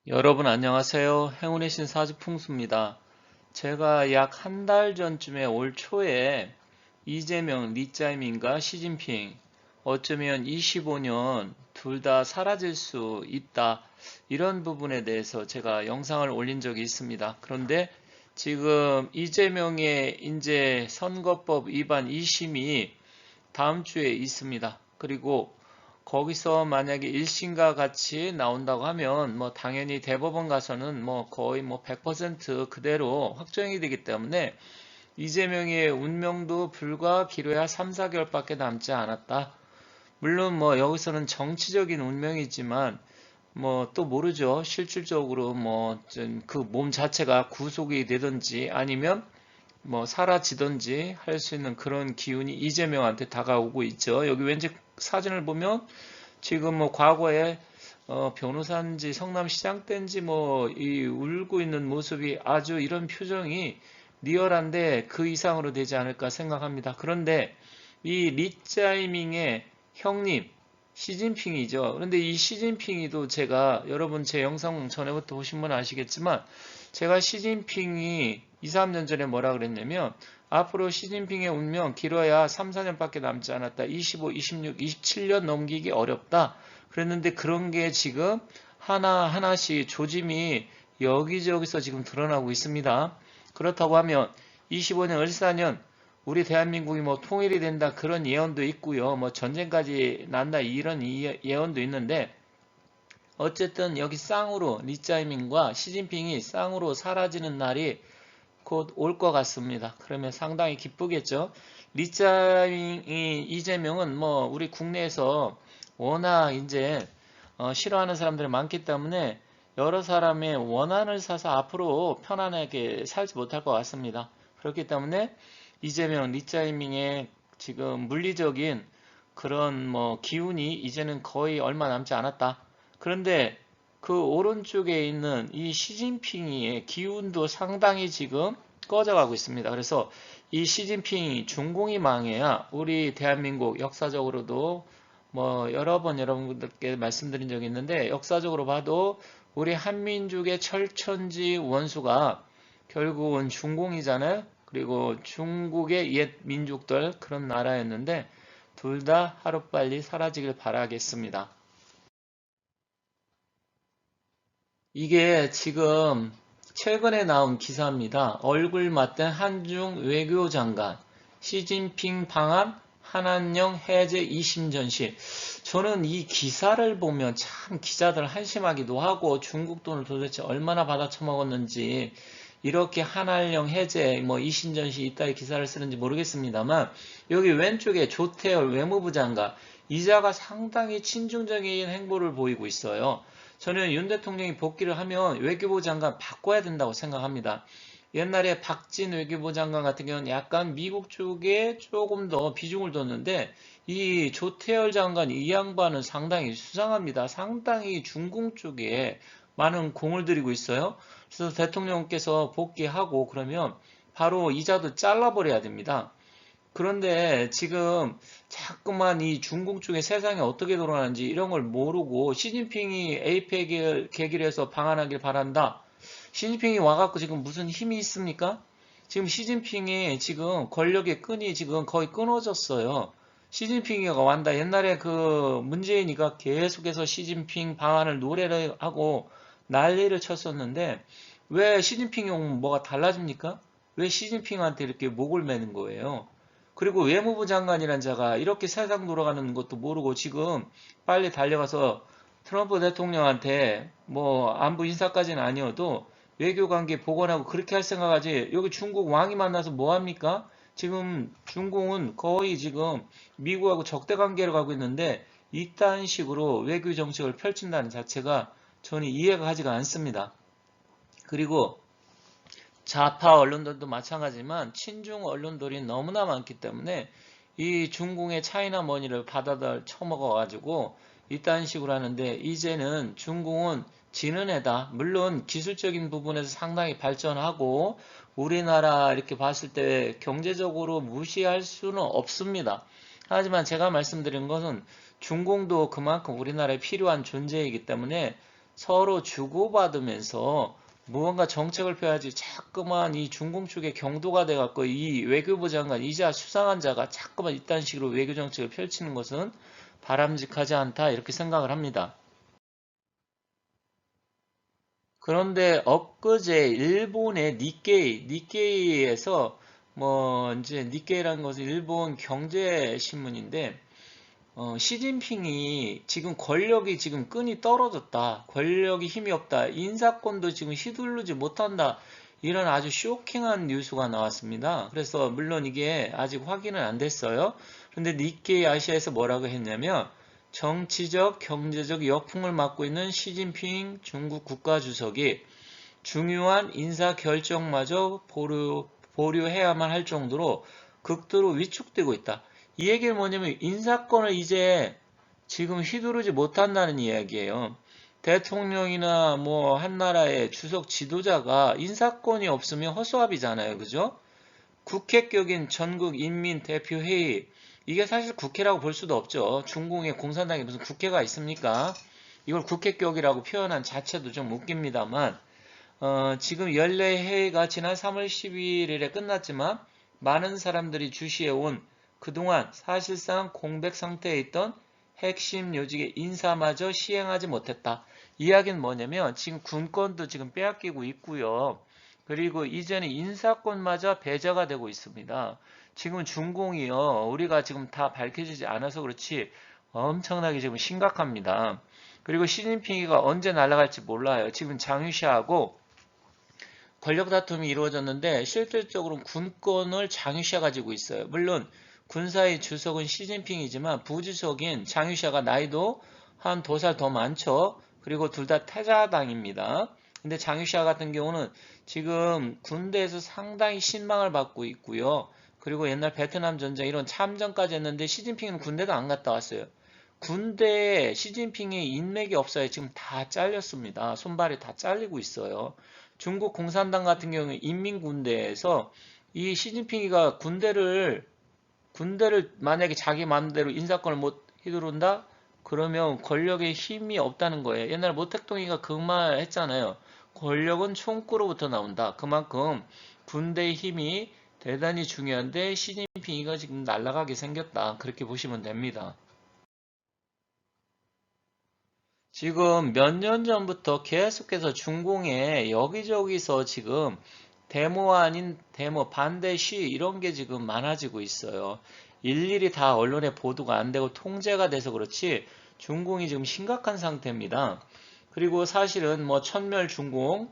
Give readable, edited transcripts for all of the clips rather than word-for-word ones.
여러분 안녕하세요. 행운의 신 사주풍수입니다. 제가 약 한 달 전쯤에 올 초에 이재명, 리짜임인가 시진핑 어쩌면 25년 둘 다 사라질 수 있다. 이런 부분에 대해서 제가 영상을 올린 적이 있습니다. 그런데 지금 이재명의 이제 선거법 위반 2심이 다음 주에 있습니다. 그리고 거기서 만약에 1심과 같이 나온다고 하면 뭐 당연히 대법원 가서는 뭐 거의 뭐 100% 그대로 확정이 되기 때문에 이재명의 운명도 불과 기로야 3, 4개월밖에 남지 않았다. 물론 뭐 여기서는 정치적인 운명이지만 뭐 또 모르죠. 실질적으로 뭐 그 몸 자체가 구속이 되든지 아니면 뭐 사라지든지 할 수 있는 그런 기운이 이재명한테 다가오고 있죠. 여기 왠지 사진을 보면 지금 뭐 과거에 변호사인지 성남시장 때인지 뭐 이 울고 있는 모습이 아주 이런 표정이 리얼한데 그 이상으로 되지 않을까 생각합니다. 그런데 이 리짜이밍의 형님 시진핑이죠. 그런데 이 시진핑이도 제가 여러분 제 영상 전에부터 보신 분 아시겠지만 제가 시진핑이 2, 3년 전에 뭐라 그랬냐면 앞으로 시진핑의 운명 길어야 3, 4년밖에 남지 않았다. 25, 26, 27년 넘기기 어렵다. 그랬는데 그런 게 지금 하나하나씩 조짐이 여기저기서 지금 드러나고 있습니다. 그렇다고 하면 25년, 14년 우리 대한민국이 뭐 통일이 된다 그런 예언도 있고요. 뭐 전쟁까지 난다 이런 예언도 있는데 어쨌든 여기 쌍으로 리짜이밍과 시진핑이 쌍으로 사라지는 날이 곧 올 것 같습니다. 그러면 상당히 기쁘겠죠. 리짜이밍이 이재명은 뭐 우리 국내에서 워낙 이제 싫어하는 사람들이 많기 때문에 여러 사람의 원한을 사서 앞으로 편안하게 살지 못할 것 같습니다. 그렇기 때문에 이재명, 리짜이밍의 지금 물리적인 그런 뭐 기운이 이제는 거의 얼마 남지 않았다. 그런데 그 오른쪽에 있는 이 시진핑의 기운도 상당히 지금 꺼져가고 있습니다. 그래서 이 시진핑이 중공이 망해야 우리 대한민국 역사적으로도 뭐 여러 번 여러분들께 말씀드린 적이 있는데 역사적으로 봐도 우리 한민족의 철천지 원수가 결국은 중공이잖아요. 그리고 중국의 옛 민족들 그런 나라였는데 둘 다 하루빨리 사라지길 바라겠습니다. 이게 지금 최근에 나온 기사입니다. 얼굴 맞댄 한중 외교장관, 시진핑 방한 한한령 해제 2심 전시. 저는 이 기사를 보면 참 기자들 한심하기도 하고 중국 돈을 도대체 얼마나 받아 처먹었는지 이렇게 한한령 해제 뭐 2심 전시 이따위 기사를 쓰는지 모르겠습니다만 여기 왼쪽에 조태열 외무부 장관 이자가 상당히 친중적인 행보를 보이고 있어요. 저는 윤 대통령이 복귀를 하면 외교부 장관 바꿔야 된다고 생각합니다. 옛날에 박진 외교부 장관 같은 경우는 약간 미국 쪽에 조금 더 비중을 뒀는데 이 조태열 장관 이 양반은 상당히 수상합니다. 상당히 중국 쪽에 많은 공을 들이고 있어요. 그래서 대통령께서 복귀하고 그러면 바로 이자도 잘라버려야 됩니다. 그런데 지금 자꾸만 이 중국 쪽에 세상이 어떻게 돌아가는지 이런 걸 모르고 시진핑이 에이펙을 계기로 해서 방한하길 바란다. 시진핑이 와갖고 지금 무슨 힘이 있습니까? 지금 시진핑이 지금 권력의 끈이 지금 거의 끊어졌어요. 시진핑이 완다. 옛날에 그 문재인이가 계속해서 시진핑 방한을 노래를 하고 난리를 쳤었는데 왜 시진핑이 오면 뭐가 달라집니까? 왜 시진핑한테 이렇게 목을 매는 거예요? 그리고 외무부 장관이란 자가 이렇게 세상 돌아가는 것도 모르고 지금 빨리 달려가서 트럼프 대통령한테 뭐 안부 인사까지는 아니어도 외교관계 복원하고 그렇게 할 생각하지 여기 중국 왕이 만나서 뭐 합니까? 지금 중국은 거의 지금 미국하고 적대 관계를 가고 있는데 이딴 식으로 외교 정책을 펼친다는 자체가 저는 이해가 가지가 않습니다. 그리고 좌파 언론들도 마찬가지지만 친중 언론들이 너무나 많기 때문에 이 중국의 차이나 머니를 받아다 처먹어가지고 이딴 식으로 하는데 이제는 중국은 지는 애다. 물론 기술적인 부분에서 상당히 발전하고 우리나라 이렇게 봤을 때 경제적으로 무시할 수는 없습니다. 하지만 제가 말씀드린 것은 중공도 그만큼 우리나라에 필요한 존재이기 때문에 서로 주고받으면서 무언가 정책을 펴야지 자꾸만 이 중공 쪽에 경도가 돼갖고 이 외교부 장관 이자 수상한 자가 자꾸만 이딴 식으로 외교 정책을 펼치는 것은 바람직하지 않다 이렇게 생각을 합니다. 그런데 엊그제 일본의 니케이에서 뭐 이제 니케이라는 것은 일본 경제 신문인데 시진핑이 지금 권력이 지금 끈이 떨어졌다. 권력이 힘이 없다. 인사권도 지금 휘두르지 못한다. 이런 아주 쇼킹한 뉴스가 나왔습니다. 그래서 물론 이게 아직 확인은 안 됐어요. 그런데 니케이 아시아에서 뭐라고 했냐면 정치적, 경제적 역풍을 맞고 있는 시진핑 중국 국가주석이 중요한 인사 결정마저 보류해야만 할 정도로 극도로 위축되고 있다. 이 얘기는 뭐냐면 인사권을 이제 지금 휘두르지 못한다는 이야기예요. 대통령이나 뭐 한 나라의 주석 지도자가 인사권이 없으면 허수아비잖아요. 그죠? 국회격인 전국인민대표회의 이게 사실 국회라고 볼 수도 없죠. 중공의 공산당에 무슨 국회가 있습니까? 이걸 국회격이라고 표현한 자체도 좀 웃깁니다만 지금 연례회의가 지난 3월 11일에 끝났지만 많은 사람들이 주시해온 그동안 사실상 공백 상태에 있던 핵심 요직의 인사마저 시행하지 못했다. 이야기는 뭐냐면 지금 군권도 지금 빼앗기고 있고요. 그리고 이제는 인사권마저 배제가 되고 있습니다. 지금 중공이요. 우리가 지금 다 밝혀지지 않아서 그렇지 엄청나게 지금 심각합니다. 그리고 시진핑이가 언제 날아갈지 몰라요. 지금 장유시하고 권력 다툼이 이루어졌는데 실질적으로는 군권을 장유시가 가지고 있어요. 물론 군사의 주석은 시진핑이지만 부주석인 장유시가 나이도 한 2살 더 많죠. 그리고 둘 다 태자당입니다. 근데 장유시아 같은 경우는 지금 군대에서 상당히 신망을 받고 있고요. 그리고 옛날 베트남 전쟁 이런 참전까지 했는데 시진핑은 군대도 안 갔다 왔어요. 군대에 시진핑의 인맥이 없어요. 지금 다 잘렸습니다. 손발이 다 잘리고 있어요. 중국 공산당 같은 경우는 인민군대에서 이 시진핑이가 군대를 만약에 자기 마음대로 인사권을 못 휘두른다? 그러면 권력에 힘이 없다는 거예요. 옛날 모택동이가 그 말 했잖아요. 권력은 총구로부터 나온다. 그만큼 군대의 힘이 대단히 중요한데 시진핑이가 지금 날아가게 생겼다. 그렇게 보시면 됩니다. 지금 몇 년 전부터 계속해서 중공에 여기저기서 지금 데모 아닌 데모, 반대 시 이런 게 지금 많아지고 있어요. 일일이 다 언론에 보도가 안 되고 통제가 돼서 그렇지 중공이 지금 심각한 상태입니다. 그리고 사실은 뭐 천멸 중공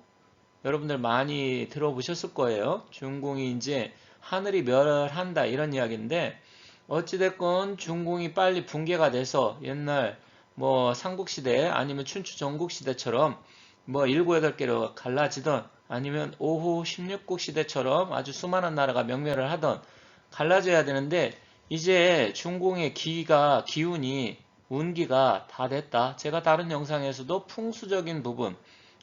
여러분들 많이 들어보셨을 거예요. 중공이 이제 하늘이 멸한다 이런 이야기인데 어찌됐건 중공이 빨리 붕괴가 돼서 옛날 뭐 삼국시대 아니면 춘추 전국시대처럼 뭐 7, 8개로 갈라지던 아니면 오후 16국 시대처럼 아주 수많은 나라가 명멸을 하던 갈라져야 되는데 이제 중공의 기운이 운기가 다 됐다. 제가 다른 영상에서도 풍수적인 부분,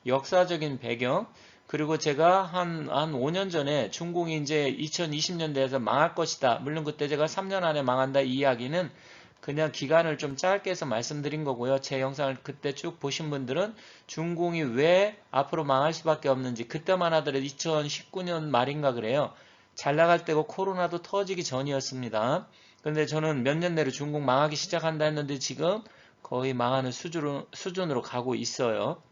역사적인 배경, 그리고 제가 한 5년 전에 중공이 이제 2020년대에서 망할 것이다. 물론 그때 제가 3년 안에 망한다 이 이야기는 그냥 기간을 좀 짧게 해서 말씀드린 거고요. 제 영상을 그때 쭉 보신 분들은 중공이 왜 앞으로 망할 수밖에 없는지 그때만 하더라도 2019년 말인가 그래요. 잘 나갈 때고 코로나도 터지기 전이었습니다. 그런데 저는 몇 년 내로 중공 망하기 시작한다 했는데 지금 거의 망하는 수준으로 가고 있어요.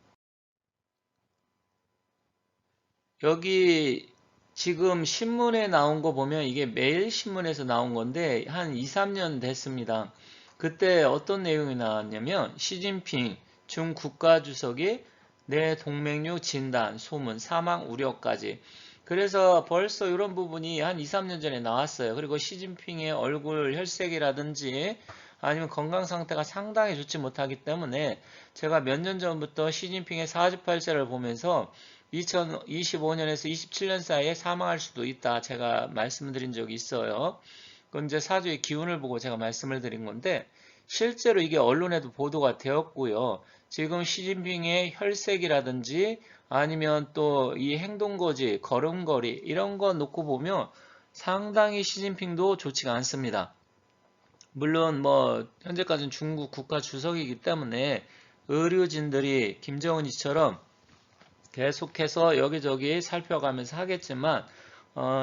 여기 지금 신문에 나온 거 보면 이게 매일신문에서 나온 건데 한 2, 3년 됐습니다. 그때 어떤 내용이 나왔냐면 시진핑 중 국가주석이 내 동맹류 진단, 소문, 사망 우려까지. 그래서 벌써 이런 부분이 한 2, 3년 전에 나왔어요. 그리고 시진핑의 얼굴 혈색이라든지 아니면 건강 상태가 상당히 좋지 못하기 때문에 제가 몇 년 전부터 시진핑의 48세를 보면서 2025년에서 27년 사이에 사망할 수도 있다. 제가 말씀드린 적이 있어요. 그건 이제 사주의 기운을 보고 제가 말씀을 드린 건데 실제로 이게 언론에도 보도가 되었고요. 지금 시진핑의 혈색이라든지 아니면 또 이 행동거지, 걸음걸이 이런 거 놓고 보면 상당히 시진핑도 좋지가 않습니다. 물론 뭐 현재까지는 중국 국가 주석이기 때문에 의료진들이 김정은이처럼 계속해서 여기저기 살펴가면서 하겠지만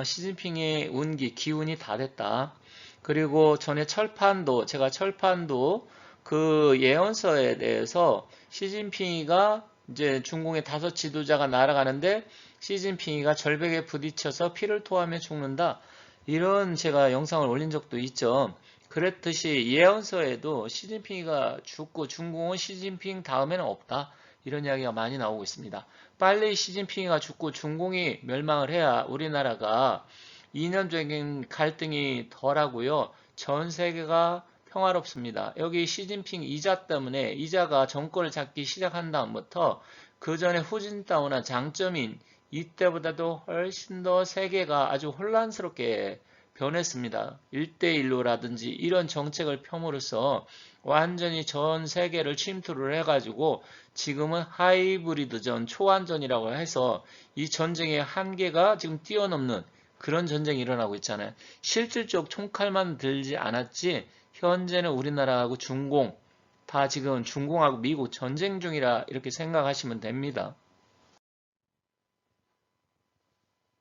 시진핑의 운기, 기운이 다 됐다. 그리고 전에 제가 철판도 그 예언서에 대해서 시진핑이가 이제 중공의 5지도자가 날아가는데 시진핑이가 절벽에 부딪혀서 피를 토하며 죽는다. 이런 제가 영상을 올린 적도 있죠. 그랬듯이 예언서에도 시진핑이가 죽고 중공은 시진핑 다음에는 없다. 이런 이야기가 많이 나오고 있습니다. 빨리 시진핑이가 죽고 중공이 멸망을 해야 우리나라가 이념적인 갈등이 덜하고요. 전 세계가 평화롭습니다. 여기 시진핑 이자 때문에 이자가 정권을 잡기 시작한 다음부터 그 전에 후진타오나 장점인 이때보다도 훨씬 더 세계가 아주 혼란스럽게 변했습니다. 1대1로라든지 이런 정책을 펴므로써 완전히 전 세계를 침투를 해가지고 지금은 하이브리드전, 초안전이라고 해서 이 전쟁의 한계가 지금 뛰어넘는 그런 전쟁이 일어나고 있잖아요. 실질적 총칼만 들지 않았지 현재는 우리나라하고 중공, 다 지금 중공하고 미국 전쟁 중이라 이렇게 생각하시면 됩니다.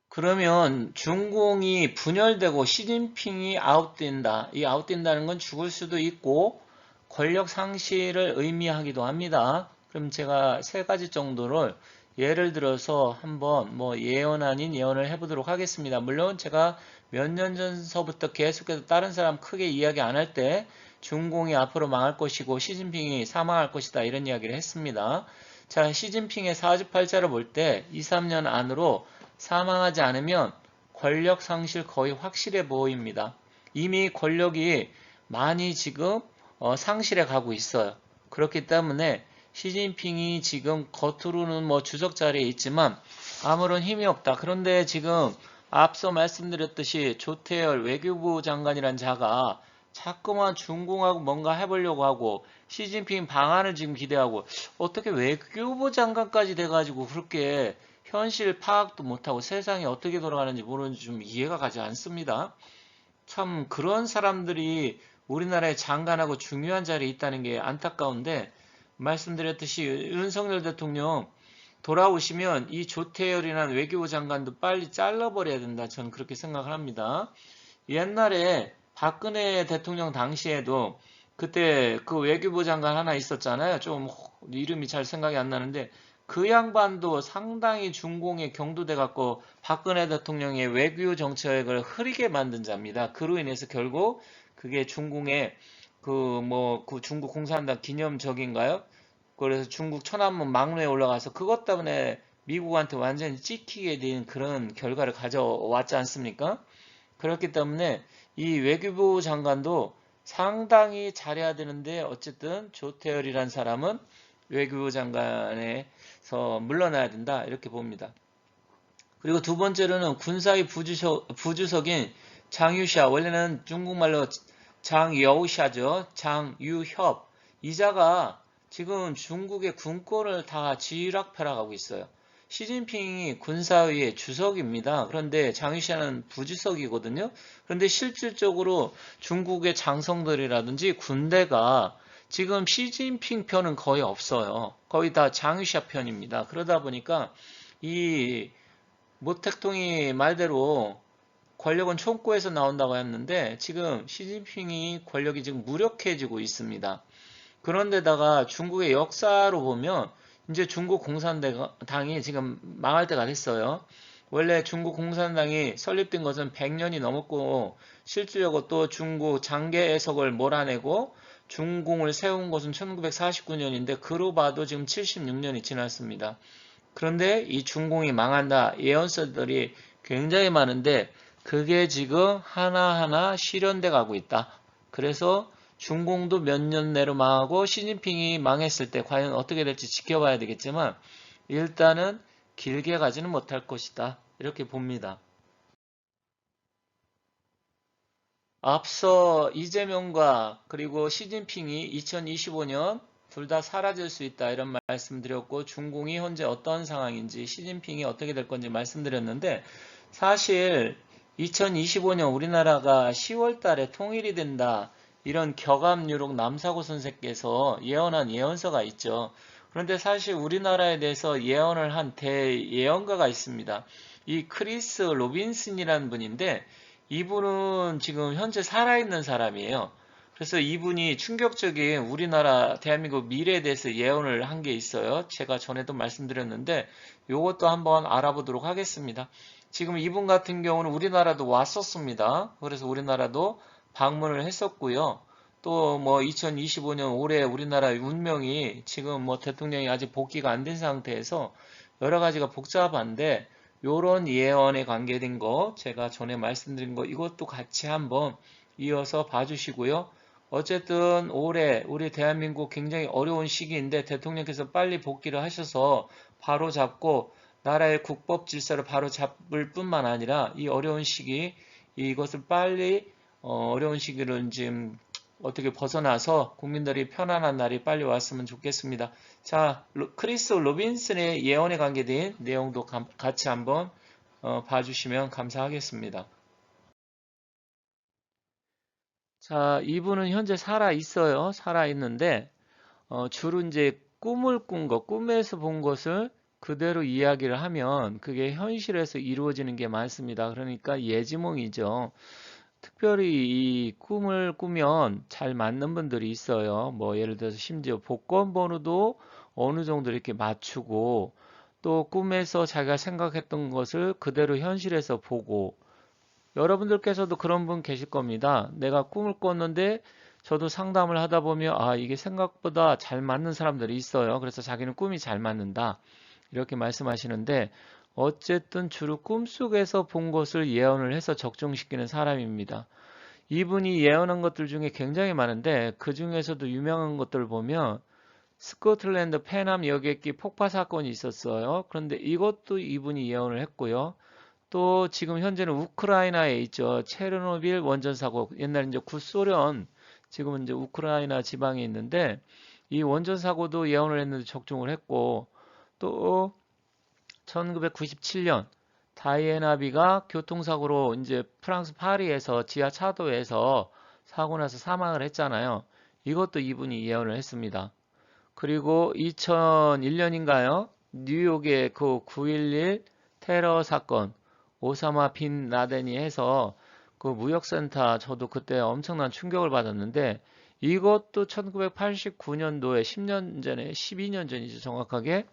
그러면 중공이 분열되고 시진핑이 아웃된다. 이 아웃된다는 건 죽을 수도 있고 권력 상실을 의미하기도 합니다. 그럼 제가 3가지 정도를 예를 들어서 한번 예언 아닌 예언을 해보도록 하겠습니다. 물론 제가 몇 년 전서부터 계속해서 다른 사람 크게 이야기 안 할 때 중공이 앞으로 망할 것이고 시진핑이 사망할 것이다 이런 이야기를 했습니다. 자, 시진핑의 사주팔자를 볼 때 2, 3년 안으로 사망하지 않으면 권력 상실 거의 확실해 보입니다. 이미 권력이 많이 지금 상실해 가고 있어요. 그렇기 때문에 시진핑이 지금 겉으로는 주석 자리에 있지만 아무런 힘이 없다. 그런데 지금 앞서 말씀드렸듯이 조태열 외교부 장관이란 자가 자꾸만 중공하고 뭔가 해보려고 하고 시진핑 방안을 지금 기대하고 어떻게 외교부 장관까지 돼가지고 그렇게 현실 파악도 못하고 세상이 어떻게 돌아가는지 모르는지 좀 이해가 가지 않습니다. 참 그런 사람들이 우리나라의 장관하고 중요한 자리에 있다는 게 안타까운데 말씀드렸듯이 윤석열 대통령 돌아오시면 이 조태열이라는 외교부 장관도 빨리 잘라버려야 된다. 저는 그렇게 생각을 합니다. 옛날에 박근혜 대통령 당시에도 그때 그 외교부 장관 하나 있었잖아요. 좀 이름이 잘 생각이 안 나는데 그 양반도 상당히 중공에 경도돼 갖고 박근혜 대통령의 외교 정책을 흐리게 만든 자입니다. 그로 인해서 결국 그게 중공의 그 중국 공산당 기념적인가요? 그래서 중국 천안문 막루에 올라가서 그것 때문에 미국한테 완전히 찍히게 된 그런 결과를 가져왔지 않습니까? 그렇기 때문에 이 외교부 장관도 상당히 잘해야 되는데 어쨌든 조태열이란 사람은 외교부 장관에서 물러나야 된다 이렇게 봅니다. 그리고 두 번째로는 군사위 부주석인 장유샤, 원래는 중국말로 장여우샤죠. 장유협. 이자가 지금 중국의 군권을 다 쥐락펴락하고 있어요. 시진핑이 군사위의 주석입니다. 그런데 장유샤는 부주석이거든요. 그런데 실질적으로 중국의 장성들이라든지 군대가 지금 시진핑 편은 거의 없어요. 거의 다 장유샤 편입니다. 그러다 보니까 이 모택동이 말대로 권력은 총구에서 나온다고 했는데 지금 시진핑이 권력이 지금 무력해지고 있습니다. 그런데다가 중국의 역사로 보면 이제 중국 공산당이 지금 망할 때가 됐어요. 원래 중국 공산당이 설립된 것은 100년이 넘었고 실질적으로 또 중국 장개석을 몰아내고 중공을 세운 것은 1949년인데 그로 봐도 지금 76년이 지났습니다. 그런데 이 중공이 망한다 예언서들이 굉장히 많은데 그게 지금 하나하나 실현돼 가고 있다. 그래서 중공도 몇 년 내로 망하고 시진핑이 망했을 때 과연 어떻게 될지 지켜봐야 되겠지만 일단은 길게 가지는 못할 것이다. 이렇게 봅니다. 앞서 이재명과 그리고 시진핑이 2025년 둘 다 사라질 수 있다 이런 말씀드렸고 중공이 현재 어떤 상황인지 시진핑이 어떻게 될 건지 말씀드렸는데 사실 2025년 우리나라가 10월 달에 통일이 된다 이런 격압유록 남사고 선생께서 예언한 예언서가 있죠. 그런데 사실 우리나라에 대해서 예언을 한 대예언가가 있습니다. 이 크리스 로빈슨이라는 분인데 이분은 지금 현재 살아있는 사람이에요. 그래서 이분이 충격적인 우리나라 대한민국 미래에 대해서 예언을 한 게 있어요. 제가 전에도 말씀드렸는데 이것도 한번 알아보도록 하겠습니다. 지금 이분 같은 경우는 우리나라도 왔었습니다. 그래서 우리나라도 방문을 했었고요. 또 뭐 2025년 올해 우리나라 운명이 지금 뭐 대통령이 아직 복귀가 안 된 상태에서 여러 가지가 복잡한데 요런 예언에 관계된 거 제가 전에 말씀드린 거 이것도 같이 한번 이어서 봐주시고요. 어쨌든 올해 우리 대한민국 굉장히 어려운 시기인데 대통령께서 빨리 복귀를 하셔서 바로 잡고 나라의 국법 질서를 바로 잡을 뿐만 아니라 이 어려운 시기 이것을 빨리 어려운 시기를 지금 어떻게 벗어나서 국민들이 편안한 날이 빨리 왔으면 좋겠습니다. 자, 크리스 로빈슨의 예언에 관계된 내용도 같이 한번 봐주시면 감사하겠습니다. 자, 이분은 현재 살아 있어요. 살아 있는데 주로 이제 꿈을 꾼 것, 꿈에서 본 것을 그대로 이야기를 하면 그게 현실에서 이루어지는 게 많습니다. 그러니까 예지몽이죠. 특별히 이 꿈을 꾸면 잘 맞는 분들이 있어요. 뭐 예를 들어서 심지어 복권 번호도 어느 정도 이렇게 맞추고 또 꿈에서 자기가 생각했던 것을 그대로 현실에서 보고 여러분들께서도 그런 분 계실 겁니다. 내가 꿈을 꿨는데 저도 상담을 하다 보면 아 이게 생각보다 잘 맞는 사람들이 있어요. 그래서 자기는 꿈이 잘 맞는다. 이렇게 말씀하시는데 어쨌든 주로 꿈속에서 본 것을 예언을 해서 적중시키는 사람입니다. 이분이 예언한 것들 중에 굉장히 많은데 그 중에서도 유명한 것들을 보면 스코틀랜드 페남 여객기 폭파 사건이 있었어요. 그런데 이것도 이분이 예언을 했고요. 또 지금 현재는 우크라이나에 있죠. 체르노빌 원전 사고. 옛날 이제 구소련 지금은 이제 우크라이나 지방에 있는데 이 원전 사고도 예언을 했는데 적중을 했고 또 1997년 다이애나비가 교통사고로 이제 프랑스 파리에서 지하 차도에서 사고 나서 사망을 했잖아요. 이것도 이분이 예언을 했습니다. 그리고 2001년인가요? 뉴욕의 그 9.11 테러 사건 오사마 빈 라덴이 해서 그 무역센터 저도 그때 엄청난 충격을 받았는데 이것도 1989년도에 10년 전에 12년 전이죠 정확하게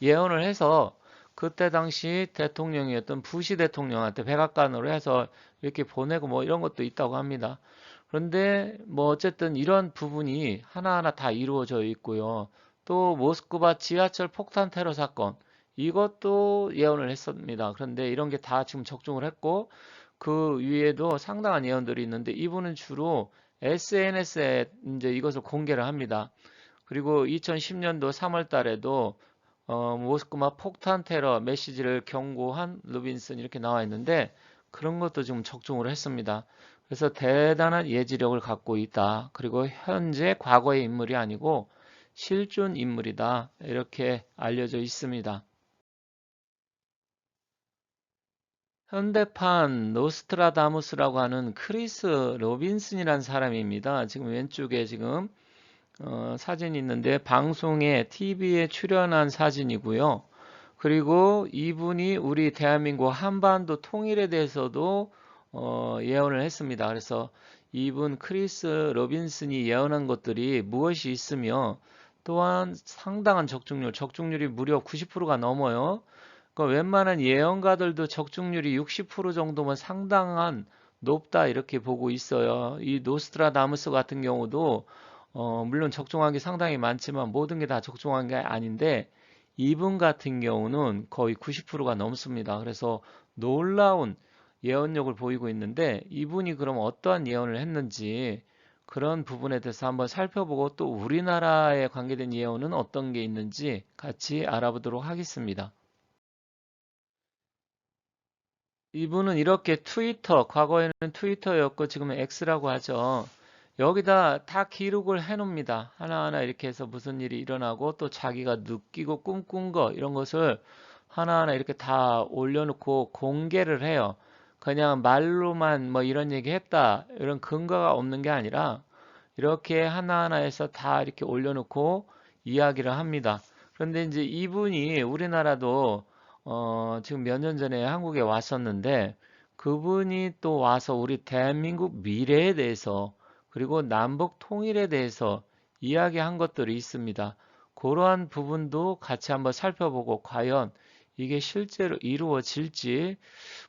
예언을 해서 그때 당시 대통령이었던 부시 대통령한테 백악관으로 해서 이렇게 보내고 뭐 이런 것도 있다고 합니다. 그런데 뭐 어쨌든 이런 부분이 하나하나 다 이루어져 있고요. 또 모스크바 지하철 폭탄 테러 사건 이것도 예언을 했습니다. 그런데 이런 게 다 지금 적중을 했고 그 위에도 상당한 예언들이 있는데 이분은 주로 SNS에 이제 이것을 공개를 합니다. 그리고 2010년도 3월 달에도 모스크바 폭탄 테러 메시지를 경고한 루빈슨 이렇게 나와 있는데 그런 것도 지금 적중을 했습니다. 그래서 대단한 예지력을 갖고 있다. 그리고 현재 과거의 인물이 아니고 실존 인물이다. 이렇게 알려져 있습니다. 현대판 노스트라다무스라고 하는 크리스 로빈슨이라는 사람입니다. 지금 왼쪽에 지금 사진이 있는데 방송에 TV에 출연한 사진이고요. 그리고 이분이 우리 대한민국 한반도 통일에 대해서도 예언을 했습니다. 그래서 이분 크리스 로빈슨이 예언한 것들이 무엇이 있으며 또한 상당한 적중률이 무려 90%가 넘어요. 그러니까 웬만한 예언가들도 적중률이 60% 정도면 상당한 높다 이렇게 보고 있어요. 이 노스트라다무스 같은 경우도 물론 적중한 게 상당히 많지만 모든 게 다 적중한 게 아닌데 이분 같은 경우는 거의 90%가 넘습니다. 그래서 놀라운 예언력을 보이고 있는데 이분이 그럼 어떠한 예언을 했는지 그런 부분에 대해서 한번 살펴보고 또 우리나라에 관계된 예언은 어떤 게 있는지 같이 알아보도록 하겠습니다. 이분은 이렇게 과거에는 트위터였고 지금은 X라고 하죠. 여기다 다 기록을 해 놓습니다. 하나하나 이렇게 해서 무슨 일이 일어나고 또 자기가 느끼고 꿈꾼 거 이런 것을 하나하나 이렇게 다 올려놓고 공개를 해요. 그냥 말로만 뭐 이런 얘기 했다 이런 근거가 없는 게 아니라 이렇게 하나하나에서 다 이렇게 올려놓고 이야기를 합니다. 그런데 이제 이분이 우리나라도 지금 몇 년 전에 한국에 왔었는데 그분이 또 와서 우리 대한민국 미래에 대해서 그리고 남북 통일에 대해서 이야기한 것들이 있습니다. 그러한 부분도 같이 한번 살펴보고 과연 이게 실제로 이루어질지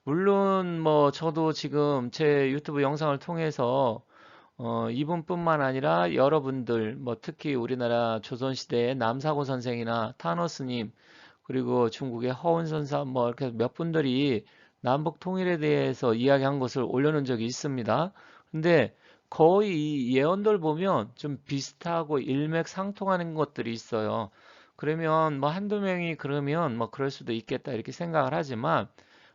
물론 뭐 저도 지금 제 유튜브 영상을 통해서 이분뿐만 아니라 여러분들 뭐 특히 우리나라 조선시대의 남사고 선생이나 타노스님 그리고 중국의 허운 선사 뭐 이렇게 몇 분들이 남북 통일에 대해서 이야기한 것을 올려놓은 적이 있습니다. 근데 거의 이 예언들 보면 좀 비슷하고 일맥상통하는 것들이 있어요. 그러면 뭐 한두 명이 그러면 뭐 그럴 수도 있겠다 이렇게 생각을 하지만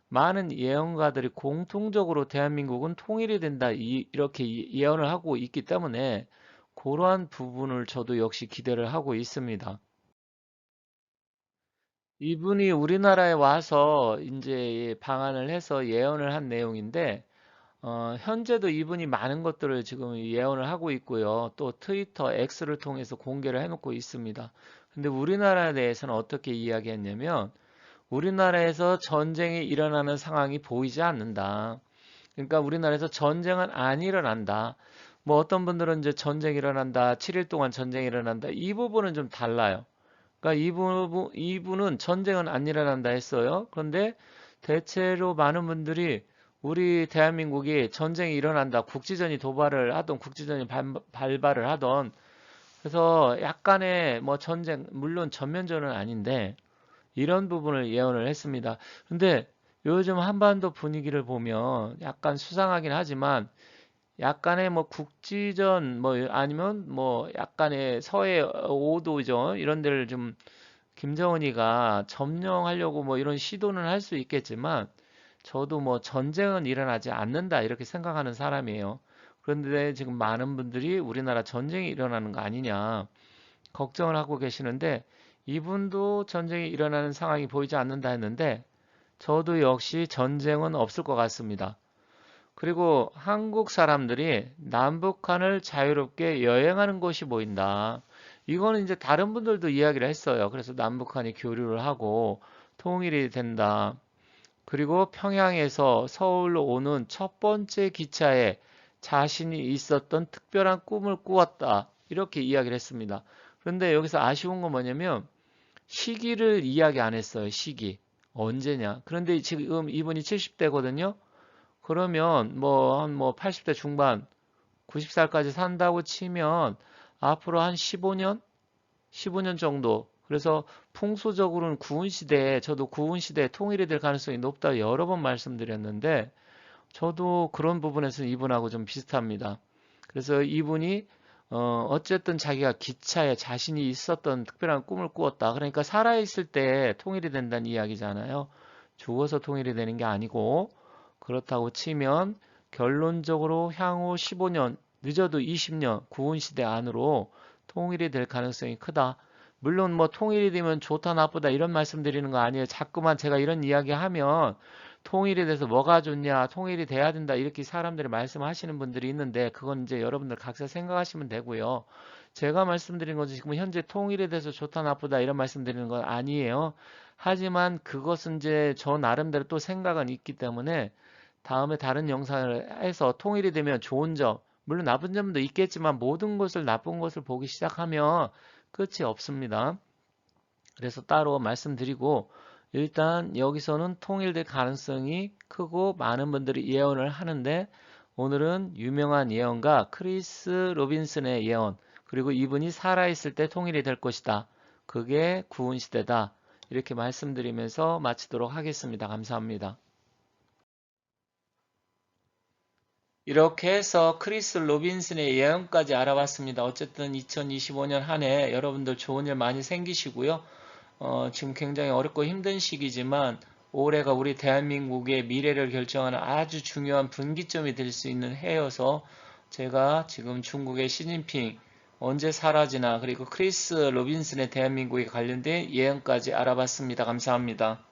많은 예언가들이 공통적으로 대한민국은 통일이 된다 이렇게 예언을 하고 있기 때문에 그러한 부분을 저도 역시 기대를 하고 있습니다. 이분이 우리나라에 와서 이제 방한을 해서 예언을 한 내용인데 현재도 이분이 많은 것들을 지금 예언을 하고 있고요. 또 트위터 X를 통해서 공개를 해놓고 있습니다. 근데 우리나라에 대해서는 어떻게 이야기했냐면 우리나라에서 전쟁이 일어나는 상황이 보이지 않는다. 그러니까 우리나라에서 전쟁은 안 일어난다. 뭐 어떤 분들은 이제 전쟁이 일어난다. 7일 동안 전쟁이 일어난다. 이 부분은 좀 달라요. 그러니까 이분은 전쟁은 안 일어난다 했어요. 그런데 대체로 많은 분들이 우리 대한민국이 전쟁이 일어난다. 국지전이 도발을 하던 국지전이 발발을 하던 그래서 약간의 뭐 전쟁 물론 전면전은 아닌데 이런 부분을 예언을 했습니다. 근데 요즘 한반도 분위기를 보면 약간 수상하긴 하지만 약간의 뭐 국지전 뭐 아니면 뭐 약간의 서해 5도죠. 이런 데를 좀 김정은이가 점령하려고 뭐 이런 시도는 할 수 있겠지만 저도 뭐 전쟁은 일어나지 않는다 이렇게 생각하는 사람이에요. 그런데 지금 많은 분들이 우리나라 전쟁이 일어나는 거 아니냐 걱정을 하고 계시는데 이분도 전쟁이 일어나는 상황이 보이지 않는다 했는데 저도 역시 전쟁은 없을 것 같습니다. 그리고 한국 사람들이 남북한을 자유롭게 여행하는 것이 보인다. 이거는 이제 다른 분들도 이야기를 했어요. 그래서 남북한이 교류를 하고 통일이 된다. 그리고 평양에서 서울로 오는 첫 번째 기차에 자신이 있었던 특별한 꿈을 꾸었다. 이렇게 이야기를 했습니다. 그런데 여기서 아쉬운 건 뭐냐면 시기를 이야기 안 했어요. 시기. 언제냐. 그런데 지금 이분이 70대거든요. 그러면 뭐 한 뭐 80대 중반, 90살까지 산다고 치면 앞으로 한 15년? 15년 정도. 그래서 풍수적으로는 구은시대에 저도 구은시대에 통일이 될 가능성이 높다 여러 번 말씀드렸는데 저도 그런 부분에서 이분하고 좀 비슷합니다. 그래서 이분이 어쨌든 자기가 기차에 자신이 있었던 특별한 꿈을 꾸었다. 그러니까 살아있을 때 통일이 된다는 이야기잖아요. 죽어서 통일이 되는 게 아니고 그렇다고 치면 결론적으로 향후 15년, 늦어도 20년 구은시대 안으로 통일이 될 가능성이 크다. 물론 뭐 통일이 되면 좋다 나쁘다 이런 말씀 드리는 거 아니에요. 자꾸만 제가 이런 이야기 하면 통일이 돼서 뭐가 좋냐, 통일이 돼야 된다 이렇게 사람들이 말씀하시는 분들이 있는데 그건 이제 여러분들 각자 생각하시면 되고요. 제가 말씀드린 건 지금 현재 통일에 대해서 좋다 나쁘다 이런 말씀드리는 건 아니에요. 하지만 그것은 이제 저 나름대로 또 생각은 있기 때문에 다음에 다른 영상을 해서 통일이 되면 좋은 점, 물론 나쁜 점도 있겠지만 모든 것을 나쁜 것을 보기 시작하면 끝이 없습니다. 그래서 따로 말씀드리고 일단 여기서는 통일될 가능성이 크고 많은 분들이 예언을 하는데 오늘은 유명한 예언가 크리스 로빈슨의 예언 그리고 이분이 살아있을 때 통일이 될 것이다. 그게 구은시대다. 이렇게 말씀드리면서 마치도록 하겠습니다. 감사합니다. 이렇게 해서 크리스 로빈슨의 예언까지 알아봤습니다. 어쨌든 2025년 한 해 여러분들 좋은 일 많이 생기시고요. 지금 굉장히 어렵고 힘든 시기지만 올해가 우리 대한민국의 미래를 결정하는 아주 중요한 분기점이 될 수 있는 해여서 제가 지금 중국의 시진핑 언제 사라지나 그리고 크리스 로빈슨의 대한민국에 관련된 예언까지 알아봤습니다. 감사합니다.